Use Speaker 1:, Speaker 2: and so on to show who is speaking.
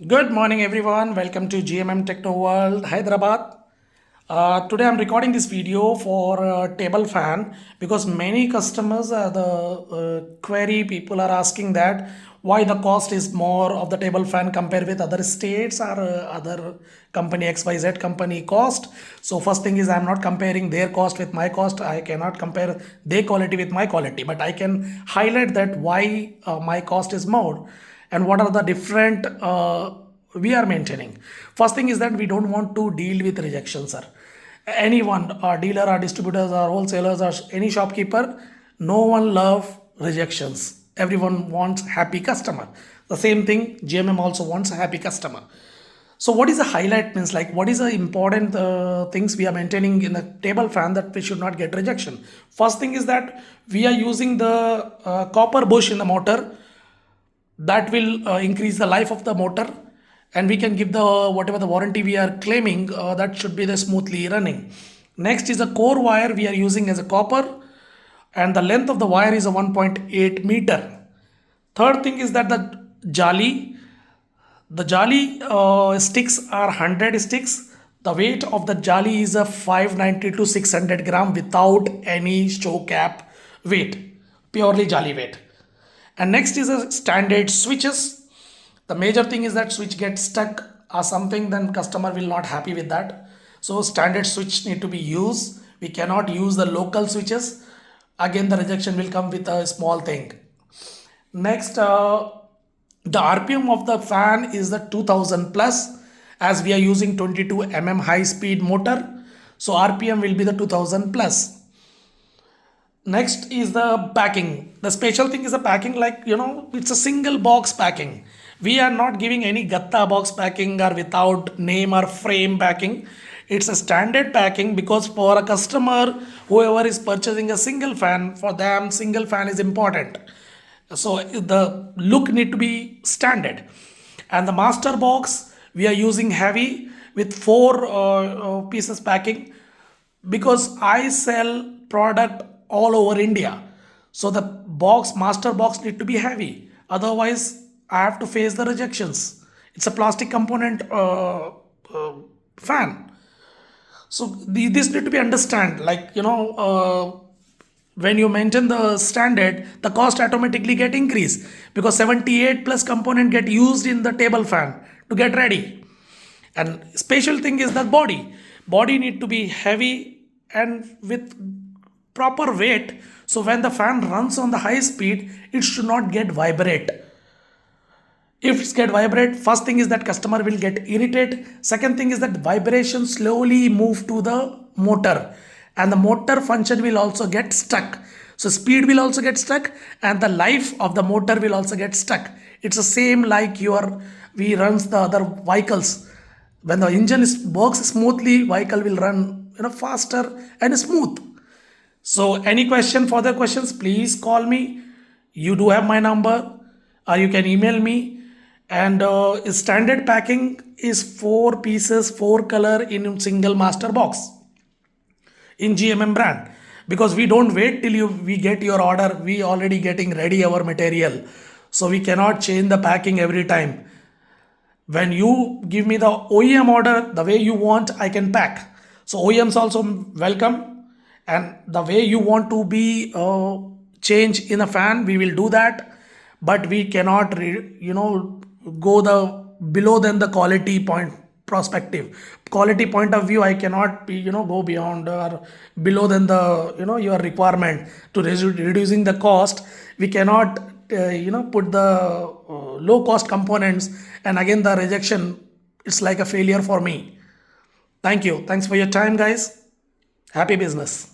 Speaker 1: Good morning, everyone. Welcome to Gmm Technoworld Hyderabad. Today, I'm recording this video for table fan because many customers, the query people are asking that why the cost is more of the table fan compared with other states or other company XYZ company cost. So first thing is I'm not comparing their cost with my cost. I cannot compare their quality with my quality, but I can highlight that why my cost is more and what are the different we are maintaining. First thing is that we don't want to deal with rejection, sir. Anyone, or dealer or distributors or wholesalers or any shopkeeper, no one love rejections. Everyone wants happy customer. The same thing, GMM also wants a happy customer. So what is the highlight means, like what is the important things we are maintaining in a table fan that we should not get rejection? First thing is that we are using the copper bush in the motor that will increase the life of the motor, and we can give the whatever the warranty we are claiming, that should be the smoothly running. Next is a core wire we are using as a copper, and the length of the wire is a 1.8 meter. Third thing is that the JALI sticks are 100 sticks. The weight of the JALI is a 590 to 600 gram without any show cap weight, purely JALI weight. And next is a standard switches. The major thing is that switch gets stuck or something, then customer will not happy with that. So standard switch need to be used. We cannot use the local switches. Again, the rejection will come with a small thing. Next, the RPM of the fan is the 2000 plus, as we are using 22 high speed motor. So RPM will be the 2000 plus. Next is the packing. The special thing is the packing, like it's a single box packing. We are not giving any gatta box packing or without name or frame packing. It's a standard packing because for a customer, whoever is purchasing a single fan, for them single fan is important. So the look need to be standard. And the master box we are using heavy with four pieces packing because I sell product all over India. So the master box need to be heavy. Otherwise, I have to face the rejections. It's a plastic component fan. So this need to be understand. Like when you maintain the standard, the cost automatically get increased because 78 plus component get used in the table fan to get ready. And special thing is the body need to be heavy and with proper weight, so when the fan runs on the high speed it should not get vibrate. If it's get vibrate, first thing is that customer will get irritated. Second thing is that vibration slowly move to the motor and the motor function will also get stuck. So speed will also get stuck and the life of the motor will also get stuck. It's the same like we runs the other vehicles. When the engine works smoothly, vehicle will run faster and smooth. So any further questions, please call me. You do have my number or you can email me. And standard packing is 4 pieces, 4 color in single master box in GMM brand, because we don't wait till we get your order. We already getting ready our material. So we cannot change the packing every time. When you give me the OEM order, the way you want, I can pack. So OEMs also welcome, and the way you want to be change in a fan, we will do that. But we cannot go the below than the quality point quality point of view. I cannot be go beyond or below than the your requirement to reducing the cost. We cannot put the low cost components, and again the rejection, it's like a failure for me. Thanks for your time, guys. Happy business.